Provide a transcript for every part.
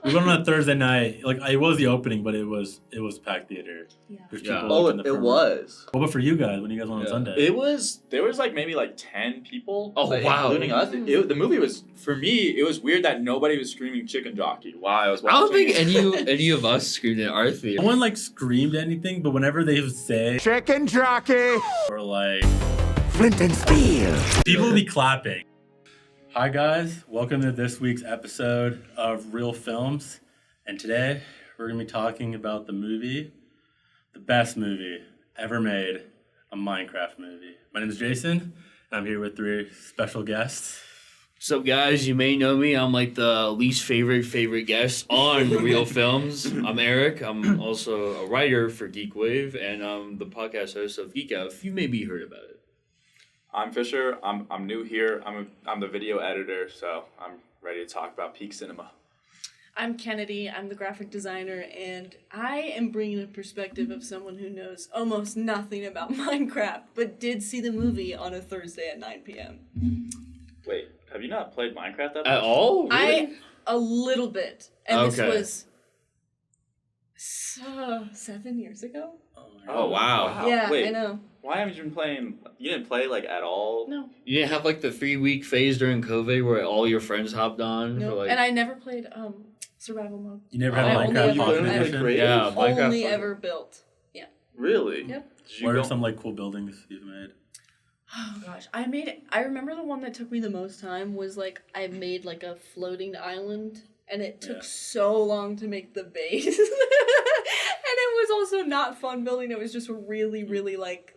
We went on a Thursday night. Like it was the opening, but it was packed theater. Yeah. There's Yeah. people, Oh, like, in the it front row. was. What about for you guys when you guys went on Sunday? There was like maybe like 10 people. Oh, wow. Including us. The movie was, for me, it was weird that nobody was screaming chicken jockey while I was watching. I don't think it. any of us screamed in our theater. No one like screamed anything, but whenever they would say Chicken jockey! or like Flint and steel! people would be clapping. Hi guys, welcome to this week's episode of ReelFilms, and today we're gonna be talking about the best movie ever made, a Minecraft movie. My name is Jason, and I'm here with three special guests. So guys, you may know me. I'm like the least favorite guest on ReelFilms. I'm Eric. I'm also a writer for Geekwave, and I'm the podcast host of Geekwave. You maybe heard about it. I'm Fisher. I'm new here. I'm the video editor, so I'm ready to talk about peak cinema. I'm Kennedy. I'm the graphic designer, and I am bringing a perspective of someone who knows almost nothing about Minecraft, but did see the movie on a Thursday at 9 p.m. Wait, have you not played Minecraft that much? At all? Really? A little bit, and Okay. this was 7 years ago. Oh, wow. Yeah, Wait, I know. why haven't you been playing? You didn't play like at all? No, You didn't have like the 3-week phase during COVID where all your friends hopped on? no, For, like, and I never played survival mode. You never had I a only Minecraft ever- Pocket I- Edition? yeah, Minecraft. Only ever built. Yeah. Really? Yep. Did you What go- are some like cool buildings you've made? Oh gosh, I remember the one that took me the most time was like I made like a floating island, and it took Yeah. so long to make the base, and it was also not fun building. It was just really like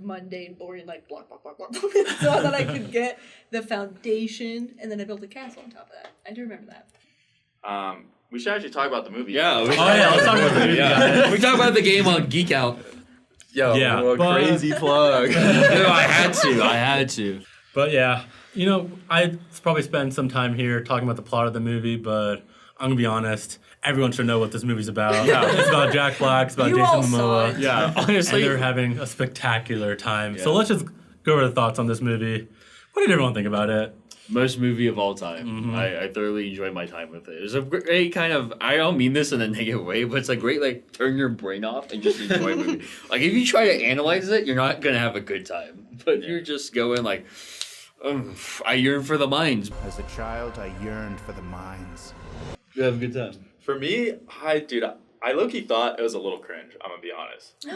mundane, boring, like block, so that I could get the foundation, and then I built a castle on top of that. I do remember that. We should actually talk about the movie. Yeah. Oh yeah, let's talk about the movie, guys. We talk about the game on Geek Out. Yo, Yeah, what a but- crazy plug. No, I had to. But yeah, you know, I'd probably spend some time here talking about the plot of the movie, but I'm gonna be honest, everyone should know what this movie's about. It's about Jack Black, it's about You all Jason saw Momoa. it. Yeah, honestly. And they're having a spectacular time. So Yeah. let's just go over the thoughts on this movie. What did everyone think about it? Most movie of all time. Mm-hmm. I thoroughly enjoyed my time with it. It was a great kind of, I don't mean this in a negative way, but it's a great, like, turn your brain off and just enjoy a movie. Like, if you try to analyze it, you're not going to have a good time. But you're just going, like, I yearn for the mines. As a child, I yearned for the mines. You have a good time. For me, I low-key thought it was a little cringe, I'm gonna be honest.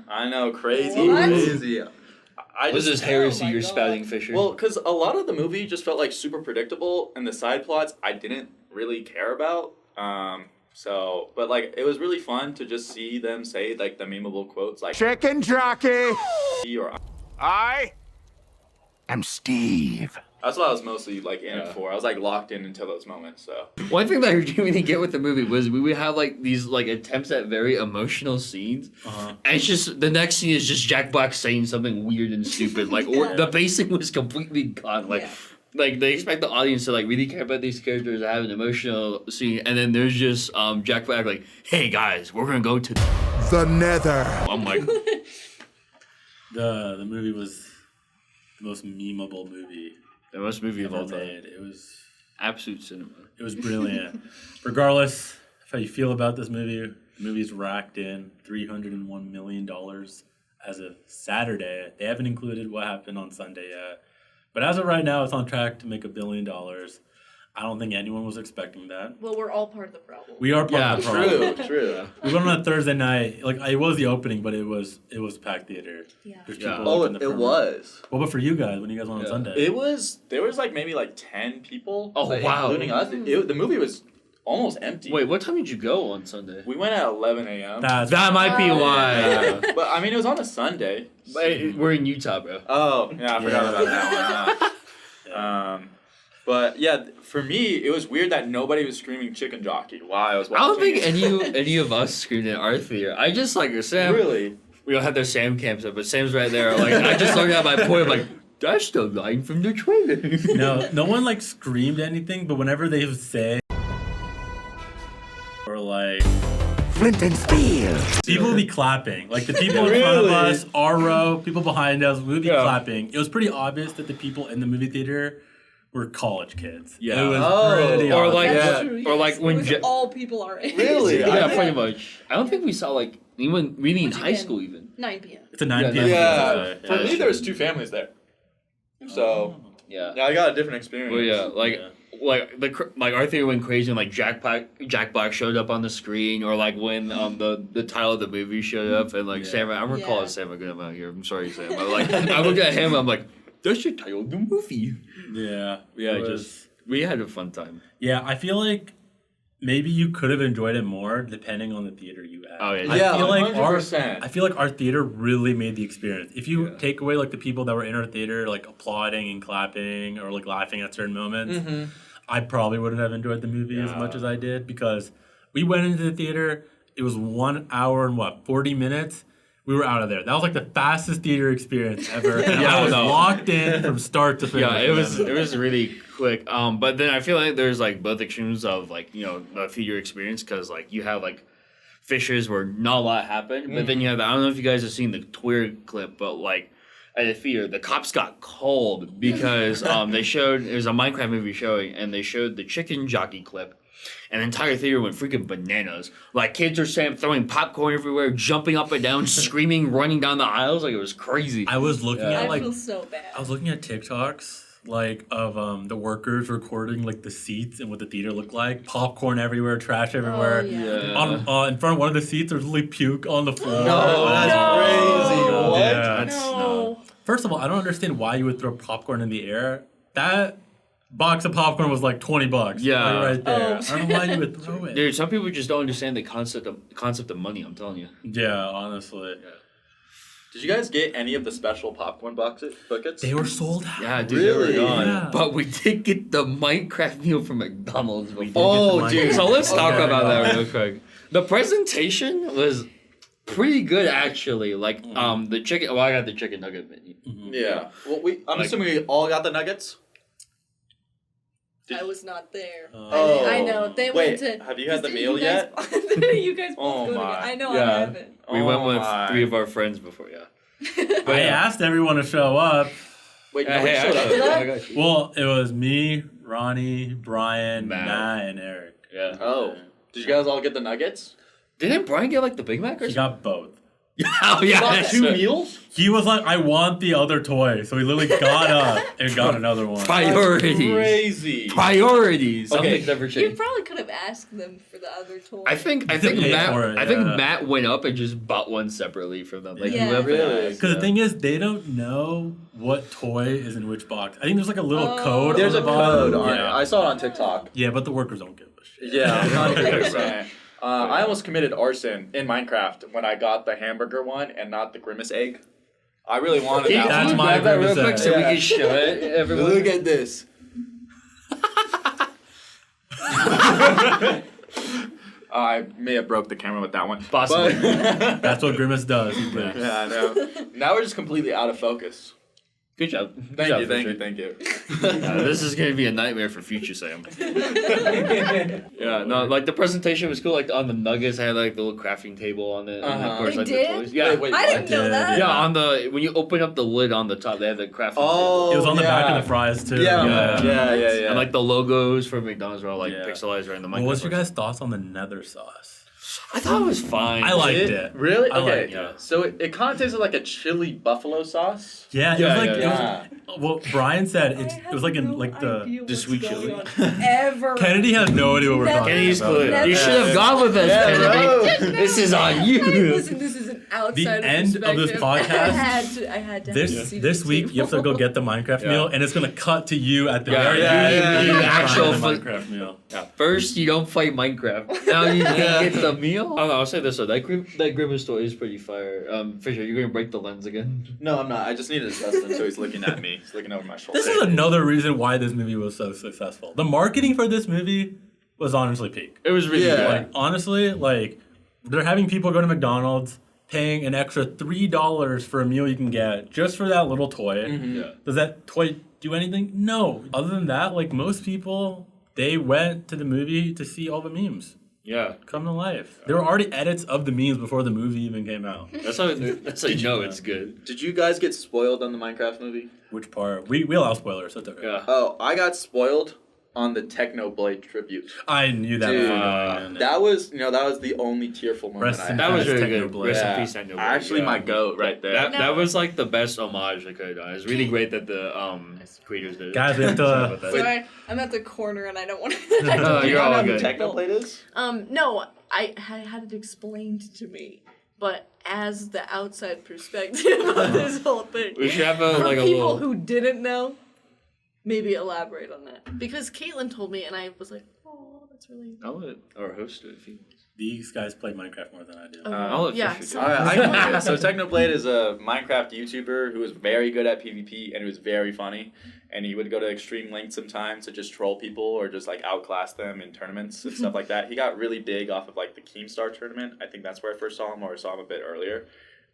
I know, crazy. What? Crazy. I What's just, this heresy my you're God. spouting, Fisher? well, because a lot of the movie just felt like super predictable, and the side plots I didn't really care about. But like, it was really fun to just see them say like the memeable quotes like Chicken jockey! or I am Steve. that's what I was mostly like in it Yeah. for. I was like locked in until those moments. So One thing that I really get with the movie was we would have like these like attempts at very emotional scenes, and it's just the next scene is just Jack Black saying something weird and stupid, like or the pacing was completely gone. Like, Yeah. like they expect the audience to like really care about these characters, have an emotional scene, and then there's just Jack Black like, "Hey guys, we're gonna go to." The Nether. I'm like, The movie was the most memeable movie the most movie of ever all time, made. It absolute cinema. was brilliant. Regardless of how you feel about this movie, the movie's racked in $301 million as of Saturday. They haven't included what happened on Sunday yet. But as of right now, it's on track to make $1 billion. I don't think anyone was expecting that. Well, we're all part of the problem. We are part of the problem. true. We went on a Thursday night. Like it was the opening, but it was packed theater. Yeah. There's Yeah. people Oh, like, in the it front row. was. What about for you guys when you guys went on Yeah. Sunday? There was like maybe like 10 people. Oh, like, wow. Including us. The movie was almost empty. Wait, what time did you go on Sunday? We went at 11 a.m. That might be why. Yeah. But I mean, it was on a Sunday. But we're in Utah, bro. Oh, yeah, I forgot about that one. But yeah, for me, it was weird that nobody was screaming chicken jockey while I was watching. I don't think it. any of us screamed in our theater. I just like Sam. Really? We don't have their Sam cams up, but Sam's right there. Like I just looked at my point. I'm like, that's the line from the trailer. No one like screamed anything, but whenever they would say or like Flint and steel! people would be clapping. Like the people in front of Really? us, our row, people behind us would be Yeah. clapping. It was pretty obvious that the people in the movie theater were college kids. Yeah. It was Oh. pretty Or awesome. like- That's Yeah. true. Or like yes. when It was Je- all people our age. Really? Yeah, I- pretty much. I don't think we saw like even really in Which high again? school even. 9 p.m. It's a 9 Yeah, p.m. Yeah, movie, for that's me true. there was 2 families there, so Yeah. yeah, I got a different experience. Well, yeah, like Yeah. like our theater went crazy when like Jack Black showed up on the screen, or like when the title of the movie showed up, and like Yeah. Sam, I'm gonna call Yeah. it Sam again out here. I'm sorry, Sam. But like I look at him, I'm like, that's your title of the movie. Yeah. Yeah, It was- just we had a fun time. Yeah, I feel like maybe you could have enjoyed it more depending on the theater you had. Oh, yeah. I Yeah, feel like 100%. I feel like our theater really made the experience. If you Yeah. take away like the people that were in our theater like applauding and clapping or like laughing at certain moments, I probably wouldn't have enjoyed the movie as Yeah. much as I did, because we went into the theater, it was 1 hour and 40 minutes. We were out of there. That was like the fastest theater experience ever. And Yeah, I was no. locked in from start to finish. Yeah, it was really quick. But then I feel like there's like both extremes of like the theater experience, because like you have like Fishers where not a lot happened, but then you have I don't know if you guys have seen the Twitter clip, but like at the theater the cops got called because they showed it was a Minecraft movie showing, and they showed the chicken jockey clip. And the entire theater went freaking bananas. Like kids are throwing popcorn everywhere, jumping up and down, screaming, running down the aisles. Like it was crazy. I was looking Yeah. at I like feel so bad. I was looking at TikToks like of the workers recording like the seats and what the theater looked like. Popcorn everywhere, trash everywhere. Oh, yeah. On in front of one of the seats, there's literally puke on the floor. No, that's crazy. What? Yeah. That's No. First of all, I don't understand why you would throw popcorn in the air. That box of popcorn was like $20. Yeah. like, right there. Oh. I don't know why you would throw it. Dude, some people just don't understand the concept of money. I'm telling you. Yeah, honestly, Did you guys get any of the special popcorn buckets? they were sold out. Yeah, dude, Really? they were gone. Yeah. But we did get the Minecraft meal from McDonald's We did before. get Oh, the dude. Minecraft. So let's talk Okay. about that real quick. The presentation was pretty good, actually. Like, the chicken. Well, I got the chicken nugget menu. Yeah. Well, I'm Like- assuming we all got the nuggets. I was not there. Oh. I know. They Wait, went to. have you had the Didn't meal you guys- you guys both Oh go my. together. I know Yeah. I haven't. We Oh went with my. 3 of our friends before, yeah. I asked everyone to show up. Wait, Hey, nobody showed up actually, to that? I got you. Well, it was me, Ronnie, Brian, Matt. Matt, and Eric. Yeah. Oh. Did you guys all get the nuggets? Didn't Brian get like the Big Mac or He something? got both. Oh, yeah. You got that's 2 right. meals? He was like, I want the other toy. So he literally got up and got another one. Priorities. Crazy. Priorities. Okay. Something's never You changed. probably could have asked them for the other toy. I think They paid Matt. for it, I think yeah. Matt went up and just bought one separately from them. Like Yeah. whoever Really? Because the thing is, they don't know what toy is in which box. I think there's like a little Oh. code. There's on a the bottom. code on it. Yeah. I saw it on TikTok. Yeah, but the workers don't give a shit. Yeah, 100%. I almost committed arson in Minecraft when I got the hamburger one and not the grimace egg. I really wanted that That's one. my grab that real grimace quick egg. so we Yeah. can show it. Everyone. Look at this. I may have broke the camera with that one. Possibly. But- That's what Grimace does. He breaks. yeah, I know. Now we're just completely out of focus. Good job. Thank you. This is gonna be a nightmare for future Sam. Yeah, no, like the presentation was cool. Like on the nuggets, I had like the little crafting table on it, and Uh-huh. of course They like did? the toys. Yeah, Wait, I didn't know did, that. yeah. On the when you open up the lid on the top, they have the crafting Oh, It was on the back yeah. of the fries too. Yeah. table. And like the logos for McDonald's were all like Yeah. pixelized around the What Minecraft. was your guys' thoughts on the nether sauce? I thought it was fine. I liked it. Really? I Okay. liked it. So it kind of tasted like a chili buffalo sauce. Yeah, it Yeah, was like yeah, it was. Well, Brian said it was like in like the sweet chili. Ever. Kennedy has no idea what we're Never- talking Kennedy's about. clue. Never- You should have gone with us, Yeah, Kennedy. bro. This is on Hey, you. listen, this is an outsider The end of this perspective. podcast, I had to This see this week you have to go get the Minecraft Yeah. meal, and it's gonna cut to you at the Yeah, very yeah, end. yeah, You yeah. need to Actual find the fu- Minecraft meal. Yeah. First, you don't fight Minecraft. Now you can get the meal. Oh no, I'll say this though. That Grimace toy is pretty fire. Fisher, you're gonna break the lens again. No, I'm not. I just needed to test him, so he's looking at me. He's looking over my shoulder. This is another reason why this movie was so successful. The marketing for this movie was honestly peak. It was really Yeah. good. Like honestly, like they're having people go to McDonald's, paying an extra $3 for a meal you can get just for that little toy. Yeah. Does that toy do anything? No. Other than that, like most people, they went to the movie to see all the memes Yeah. come to life. There were already edits of the memes before the movie even came out. That's how you know it's good. Did you guys get spoiled on the Minecraft movie? Which part? We allow spoilers, so it's okay. Yeah. Oh, I got spoiled on the Technoblade tribute. I knew that. Dude, was that was the only tearful moment Rest I in had. That was That's really good. Technoblade. Rest Yeah. in peace, Technoblade. Actually, my goat right there. That No. was like the best homage they could have done. It's really great that the creators did it. Guys, we have to- Sorry about that. Sorry, I'm at the corner and I don't want to. No, Do you you're not all know who good. Technoblade is? No, I had it explained to me, but as the outside perspective of this whole thing, We should have for a like a people little. who didn't know, maybe elaborate on that because Caitlin told me and I was like, oh, that's really. I'll let our host do it if he wants. These guys play Minecraft more than I do. I'll let yeah. Fisher So, do All right, so Technoblade is a Minecraft YouTuber who is very good at PvP and who is very funny. And he would go to extreme lengths sometimes to just troll people or just like outclass them in tournaments and stuff like that. He got really big off of like the Keemstar tournament. I think that's where I first saw him, or I saw him a bit earlier.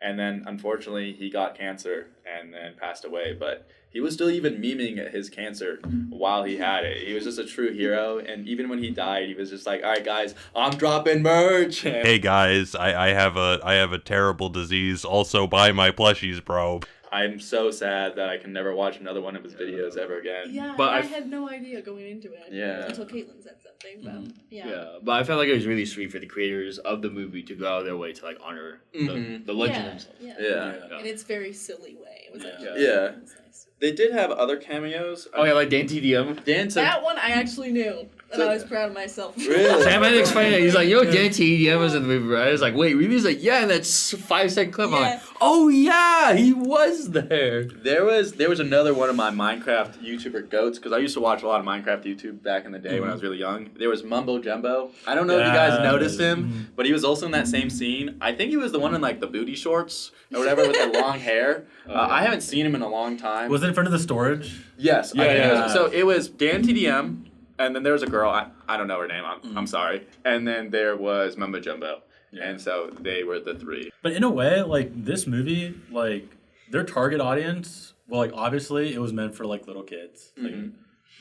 And then unfortunately he got cancer and then passed away. But he was still even memeing at his cancer while he had it. He was just a true hero. And even when he died, he was just like, all right, guys, I'm dropping merch. Hey guys, I have a terrible disease. Also buy my plushies, bro. I'm so sad that I can never watch another one of his videos ever again. yeah, But I I've- had no idea going into it. Yeah. Until Caitlin said something. But yeah. Yeah, but I felt like it was really sweet for the creators of the movie to go out of their way to like honor the legend himself. Yeah. Yeah. In its very silly way. It was like, Yeah. it was nice. They did have other cameos. Oh yeah, like Dan TDM. Dan said, That one I actually knew, and I was proud of myself. Really? Sam had to explain it. He's like, "Yo, Dan TDM was in the movie, right?" I was like, "Wait, really?" He's like, "Yeah," and that's 5-second clip. I'm like, Yeah. "Oh yeah, he was there." there was another one of my Minecraft YouTuber goats, because I used to watch a lot of Minecraft YouTube back in the day when I was really young. There was Mumbo Jumbo. I don't know if you guys noticed him, but he was also in that same scene. I think he was the one in like the booty shorts or whatever with the long hair. I haven't seen him in a long time. Was it in front of the storage? Yes. I Yeah, think it yeah. was. So it was Dan TDM, and then there was a girl. I don't know her name. I'm sorry. And then there was Mumbo Jumbo. And so they were the three. But in a way, like this movie, like their target audience, well, like obviously it was meant for like little kids, like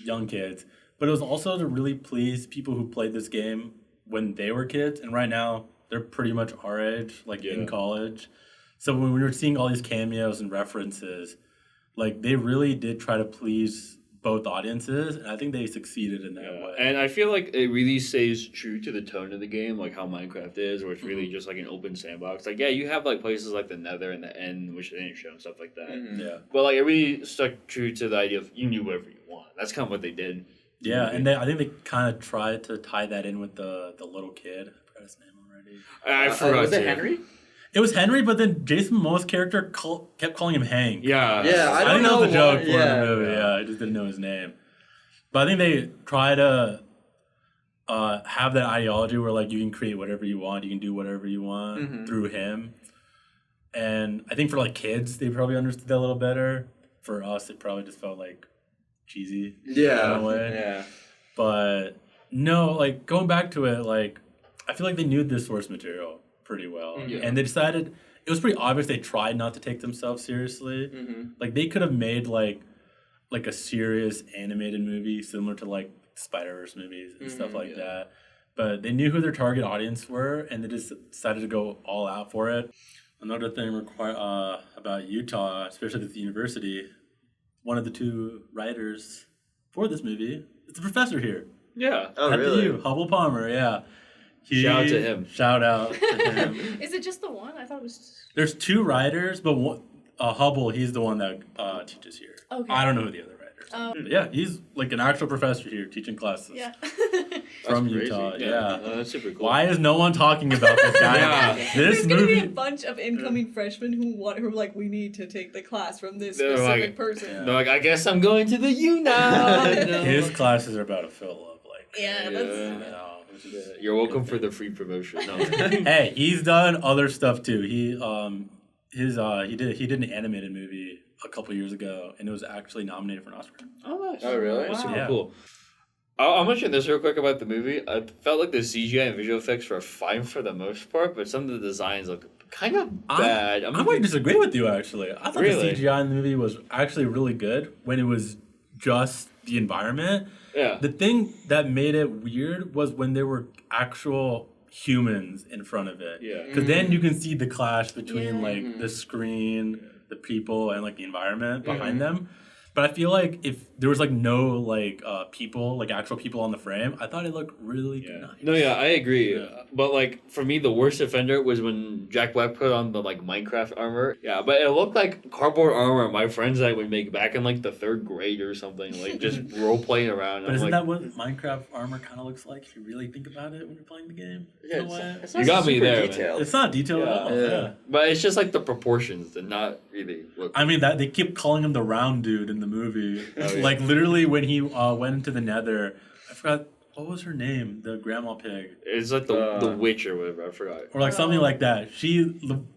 young kids, but it was also to really please people who played this game when they were kids, and right now they're pretty much our age, like in college. So when we were seeing all these cameos and references, like they really did try to please both audiences, and I think they succeeded in that way. And I feel like it really stays true to the tone of the game, like how Minecraft is, where it's really just like an open sandbox. Like, yeah, you have like places like the Nether and the End, which they didn't show and stuff like that. Yeah. But like it really stuck true to the idea of you knew whatever you want. That's kind of what they did. Yeah, and I think they kind of tried to tie that in with the little kid. I forgot his name already. I forgot. Was it to. Henry? It was Henry, but then Jason Momoa's character kept calling him Hank. Yeah. Yeah, I I don't think that know was a joke why- for the movie. Yeah, I just didn't know his name. But I think they try to have that ideology where like you can create whatever you want, you can do whatever you want through him. And I think for like kids, they probably understood that a little better. For us, it probably just felt like cheesy. In a way. Yeah. But no, like going back to it, like I feel like they knew this source material pretty well, and they decided it was pretty obvious they tried not to take themselves seriously. Like they could have made like a serious animated movie similar to like Spider-Verse movies and stuff like that, but they knew who their target audience were, and they just decided to go all out for it. Another thing about Utah, especially at the university, one of the two writers for this movie, it's a professor here. Yeah. Oh, At the really? U, Hubble Palmer, yeah. Shout out to him. Shout out to him. Is it just the one? I thought it was. There's two writers, but Hubble, he's the one that teaches here. Okay. I don't know who the other writers are. But yeah, he's like an actual professor here teaching classes Yeah. from That's crazy. Utah. Yeah. That's super cool. Why is no one talking about this guy? Yeah. This There's gonna be a movie. bunch of incoming freshmen who are like, we need to take the class from this They're specific like- person. They're like, I guess I'm going to the U now. His classes are about to fill up. Like, Yeah, you that's. know. You're welcome for the free promotion. No. Hey, he's done other stuff too. He did an animated movie a couple years ago, and it was actually nominated for an Oscar. Oh, nice. Oh, really? That's super Yeah. cool. I'll mention this real quick about the movie. I felt like the CGI and visual effects were fine for the most part, but some of the designs look kind of bad. I might disagree with you actually. I thought Really? the CGI in the movie was actually really good when it was just the environment. Yeah. The thing that made it weird was when there were actual humans in front of it. Yeah. Because then you can see the clash between Yeah. like the screen, the people and like the environment behind them. But I feel like if there was like no like people, like actual people on the frame, I thought it looked really nice. No, yeah, I agree. But like for me, the worst offender was when Jack Black put on the like Minecraft armor. Yeah, but it looked like cardboard armor my friends and I would make back in like the 3rd grade or something, like just role playing around. But isn't that what Minecraft armor kind of looks like if you really think about it when you're playing the game? Yeah, It's, You got me there, man. detailed. it's not detailed at all. Yeah. But it's just like the proportions did not really look. I mean, that they keep calling him the round dude in the movie. Oh, yeah. Like literally when he went into the Nether, I forgot what was her name, the grandma pig, It's like the witch or whatever. I forgot. or like something like that.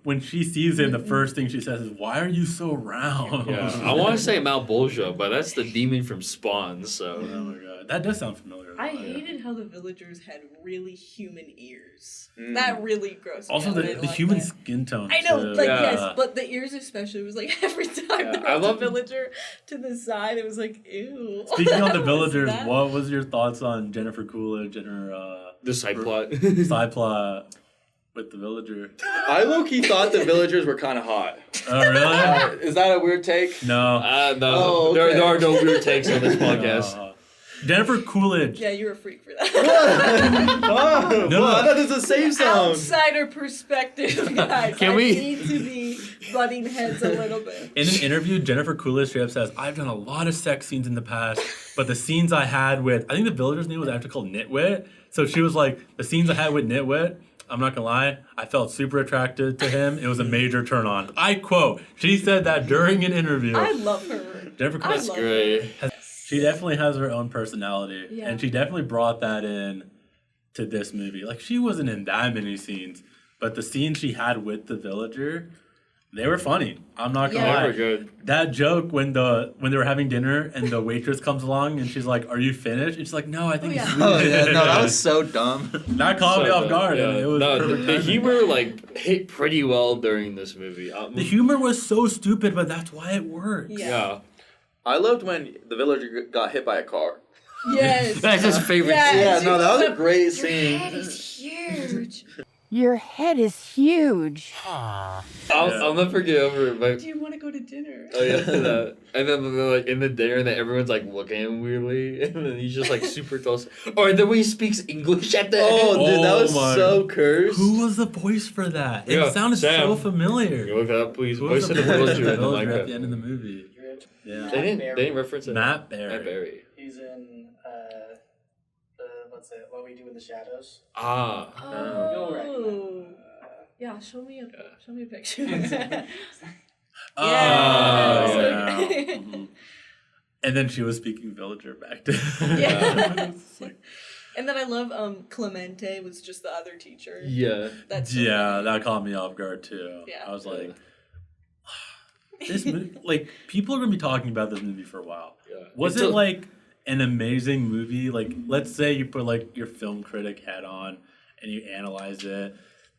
When she sees him, the first thing she says is, "Why are you so round?" Yeah, I want to say Malbolgia, but that's the demon from Spawn. So Oh my god, that does sound familiar. I Yeah. hated how the villagers had really human ears. That really grossed Also, me out. I the didn't like human that. skin tone. I know, too. like Yeah. yes, but the ears especially was like every time there I was love- a villager to the side, it was like ew. Speaking on the What was villagers, that? what was your thoughts on Jennifer Coolidge and her the side plot. side plot with the villager? I low-key thought the villagers were kind of hot. Oh really? Is that a weird take? No. No, Oh, there okay. are no weird takes on this podcast. Jennifer Coolidge. Yeah, you're a freak for that. Oh, No. I thought this was a safe zone. Outsider perspective, guys. Can I we- need to be butting heads a little bit. In an interview, Jennifer Coolidge straight up says, "I've done a lot of sex scenes in the past, but the scenes I had with, I think the villager's name was actually called Nitwit. So she was like, the scenes I had with Nitwit, I'm not gonna lie, I felt super attracted to him. It was a major turn on." I quote, she said that during an interview. I love her. Jennifer I Coolidge, love Great. her. she definitely has her own personality, Yeah. and she definitely brought that in to this movie. Like, she wasn't in that many scenes, but the scenes she had with the villager, they were funny. I'm not gonna Yeah. lie. They were good. That joke when they were having dinner and the waitress comes along and she's like, "Are you finished?" And she's like, "No, I think Oh, it's yeah. Oh yeah, no, that was so dumb. that caught me off guard. Yeah. And it was No, perfect the timing. humor like hit pretty well during this movie. The humor was so stupid, but that's why it works. Yeah. I loved when the villager got hit by a car. Yes. That's his favorite Yeah. scene. Yeah, no, that was a great Your scene. head is huge. Your head is huge. I'll never get over it. But Do you want to go to dinner? oh yeah, that. And then like in the dinner, and then everyone's like looking at him weirdly, and then he's just like super close. Or then when he speaks English at the Oh, end. dude, that was Oh my- so cursed. Who was the voice for that? Yeah, It sounded Sam. so familiar. You look it up, please. Who Voice was of the villager in the villager at the Minecraft. end of the movie? Yeah. They didn't reference it. Matt Berry. Matt Berry. He's in what's it? What We Do in the Shadows. Ah. Oh. Yeah, show me a picture. Oh, Yeah. yeah. Mhm. And then she was speaking villager back then. Yeah. It's like, And then I love Clemente was just the other teacher. Yeah. That's so yeah, funny. that caught me off guard too. Yeah. I was like, this movie, like, people are gonna be talking about this movie for a while. Yeah. Was Until- it like an amazing movie? Like, let's say you put like your film critic hat on and you analyze it.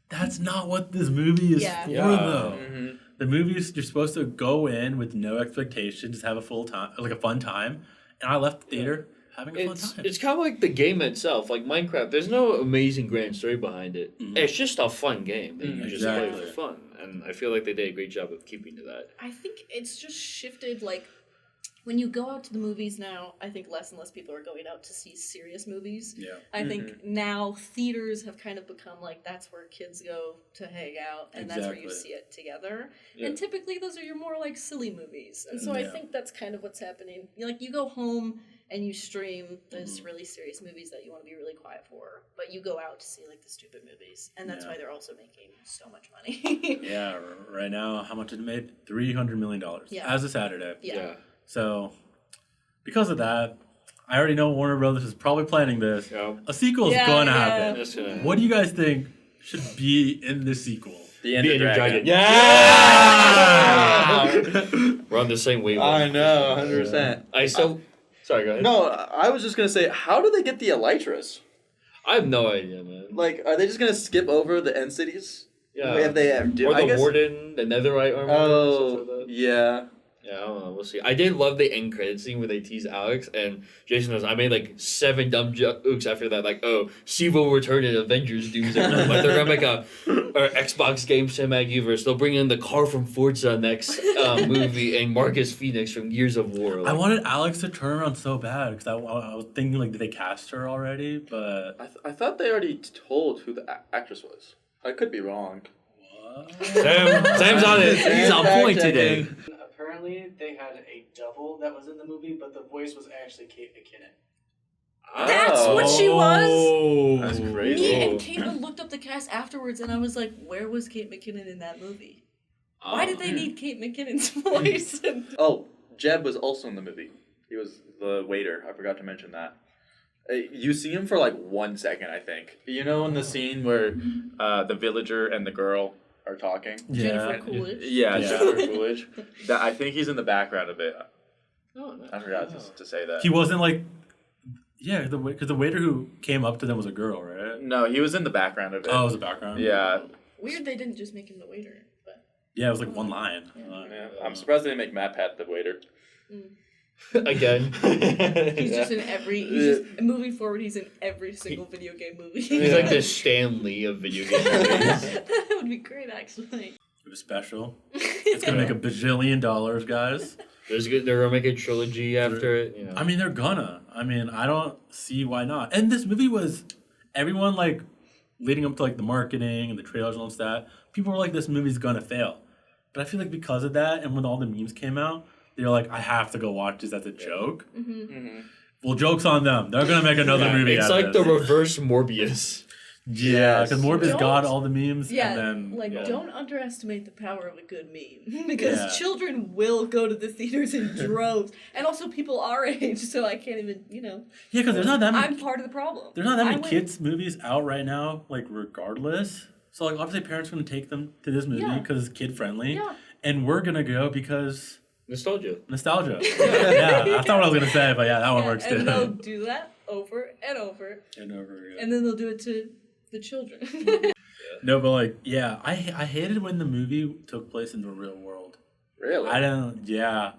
That's not what this movie is Yeah. for, Yeah. though. Mhm. The movie is, you're supposed to go in with no expectations, just have a full time, like a fun time. And I left the theater having a fun time. It's kind of like the game itself, like Minecraft. There's no amazing grand story behind it. Mhm. It's just a fun game that you just play Exactly. for fun, and I feel like they did a great job of keeping to that. I think it's just shifted. Like when you go out to the movies now, I think less and less people are going out to see serious movies. Yeah. I think now theaters have kind of become like that's where kids go to hang out, and that's where you Exactly. see it together. Yeah. And typically those are your more like silly movies, and so I Yeah. think that's kind of what's happening. Like you go home and you stream those really serious movies that you want to be really quiet for, but you go out to see like the stupid movies, and that's Yeah. why they're also making so much money. Yeah, right now, how much it made? $300 million Yeah. as a Saturday. Yeah. So, because of that, I already know Warner Brothers is probably planning this. Yeah. A sequel is Yeah, going to yeah. happen. That's gonna What do you guys think should be in the sequel? The End Be of a new Dragon. dragon. Yeah! We're on the same wavelength. I know, 100%. I still. Sorry, go ahead. No, I was just gonna say, how do they get the elytras? I have no idea, man. Like, are they just gonna skip over the end cities? Yeah. Have they? Or the warden, the netherite armor. Oh, stuff like that. yeah. Yeah, I don't know. We'll see. I did love the end credit scene where they tease Alex, and Jason knows I made like 7 dumb jokes after that. Like, oh, Steve will return in Avengers Doomsday. Like, they're gonna make a Xbox game cinematic universe. They'll bring in the car from Forza next movie, and Marcus Phoenix from Gears of War. Like, I wanted Alex to turn around so bad because I was thinking like, did they cast her already? But I thought they already told who the actress was. I could be wrong. Sam's on it. He's on point today. Apparently, they had a double that was in the movie, but the voice was actually Kate McKinnon. That's what she was? Oh, That's Me crazy. and Caitlin looked up the cast afterwards, and I was like, where was Kate McKinnon in that movie? Why did they need Kate McKinnon's voice? Oh, Jeb was also in the movie. He was the waiter. I forgot to mention that. You see him for like 1 second, I think. You know, in the scene where the villager and the girl are talking. Jennifer Coolidge. Yeah, Yeah. Jennifer Coolidge. I think he's in the background of it. Oh, no. I forgot to say that. he wasn't like, yeah, because the waiter who came up to them was a girl, right? No, he was in the background of it. Oh, it was a background. Yeah. Weird they didn't just make him the waiter. But Yeah, it was like one line. Yeah. I'm surprised they didn't make Matt Pat the waiter. Again. he's just in he's just, moving forward, he's in every single video game movie. He's like the Stan Lee of video game movies. That would be great, actually. It was special. It's gonna make $1 bajillion, guys. They're gonna make a trilogy after it. You know. I mean, they're gonna. I mean, I don't see why not. And this movie was, everyone like, leading up to like the marketing and the trailers and all that, people were like, this movie's gonna fail. But I feel like because of that, and when all the memes came out, they're like, I have to go watch this as a joke. Well, joke's on them. They're gonna make another movie. It's out like of the this. reverse Morbius. Yeah, because Morbius Don't- got all the memes, Yeah, and then like, yeah. don't underestimate the power of a good meme. Because Yeah. children will go to the theaters in droves. And also people our age, so I can't even, Yeah, because there's not that many. I'm part of the problem. There's not that many I went- kids movies out right now, like regardless. So like obviously parents are gonna take them to this movie Yeah. because it's kid friendly, Yeah. and we're gonna go because Nostalgia. nostalgia. Yeah, that's not what I was gonna say, but yeah, that one Yeah, works too. and they'll do that over and over. And over again. And then they'll do it to the children. No, but like, yeah, I hated when the movie took place in the real world. Really? I don't. Yeah,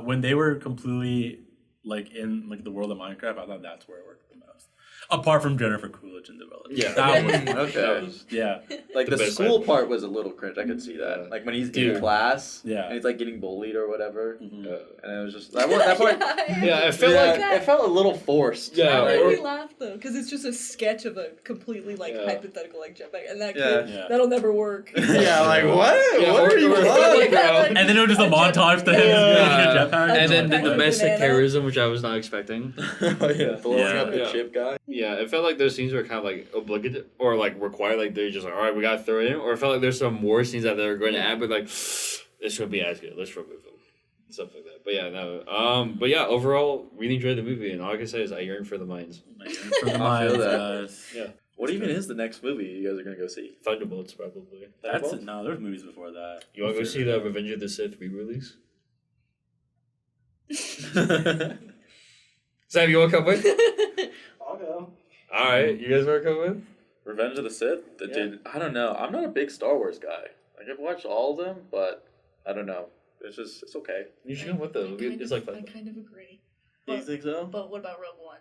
when they were completely like in like the world of Minecraft, I thought that's where it worked the most. Apart from Jennifer Coolidge in the village. Yeah. that was Okay. that was, yeah. Like The the best school side. part was a little cringe. I could see that. Like when he's Dude. in class, Yeah. and he's like getting bullied or whatever, Mhm. and it was just that part. Yeah, it felt like it felt a little forced. Yeah, That or- made me laugh though, because it's just a sketch of a completely like Yeah. hypothetical like jetpack, and that Yeah. kid, Yeah. that'll never work. Yeah, like what? Yeah, what or- are you or it felt on? like, And then it was just a montage to him Yeah. getting a jetpack. and then the Like, domestic banana. terrorism, which I was not expecting. Oh, yeah, blowing Yeah. up the Yeah. chip guy. Yeah, it felt like those scenes were kind of like obligatory or like required. Like they're just like, all right, we gotta throw it in. Or it felt like there's some more scenes that they're going to add, but like this would be as good. Let's remove them, stuff like that. But yeah, no. But yeah, overall, really enjoyed the movie, and all I can say is I yearn for the mines. For the I minds, feel that. guys. Yeah, What even is the next movie you guys are gonna go see? Thunderbolts probably. That's no. There's movies before that. You want to go see the Revenge of the Sith re-release? Sam, you want to come with? I'll go. All right, you guys want to come with? Revenge of the Sith? Dude, I don't know. I'm not a big Star Wars guy. Like I've watched all of them, but I don't know. It's okay. You should come with them. It's like I fun. kind of agree. Do you think so? But what about Rogue One?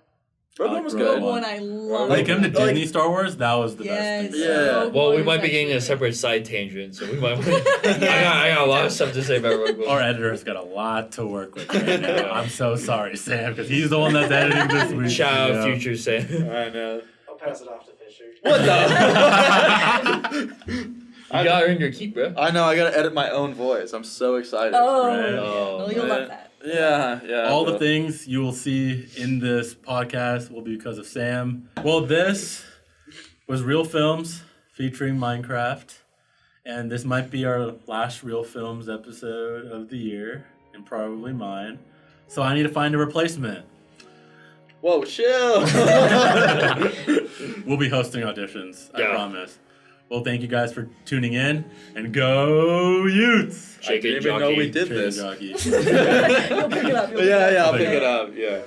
Rogue One was Rogue good. Rogue One, I love. Like him to Like- Disney Star Wars, that was the Yes. best thing. Yeah. Rogue Well, One we is might be getting actually a separate side tangent, so we might. I got a lot of stuff to say about Rogue One. Our editor's got a lot to work with right now. I'm so sorry, Sam, because he's the one that's editing this week. Shout out you know? future Sam. I know. I'll pass it off to Fisher. What the? You gotta earn your keep, bro. I know. I gotta edit my own voice. I'm so excited. Oh, Right. yeah. Oh, Well, you'll man. love that. Yeah. All the but- things you will see in this podcast will be because of Sam. Well, this was Real Films featuring Minecraft, and this might be our last Real Films episode of the year, and probably mine. So I need to find a replacement. Whoa, chill. We'll be hosting auditions, I Yeah. promise. Well, thank you guys for tuning in, and go Utes! I didn't even know we did Trader this. Jockey. You'll pick it up. You'll pick it up. Yeah, I'll pick it up. Yeah.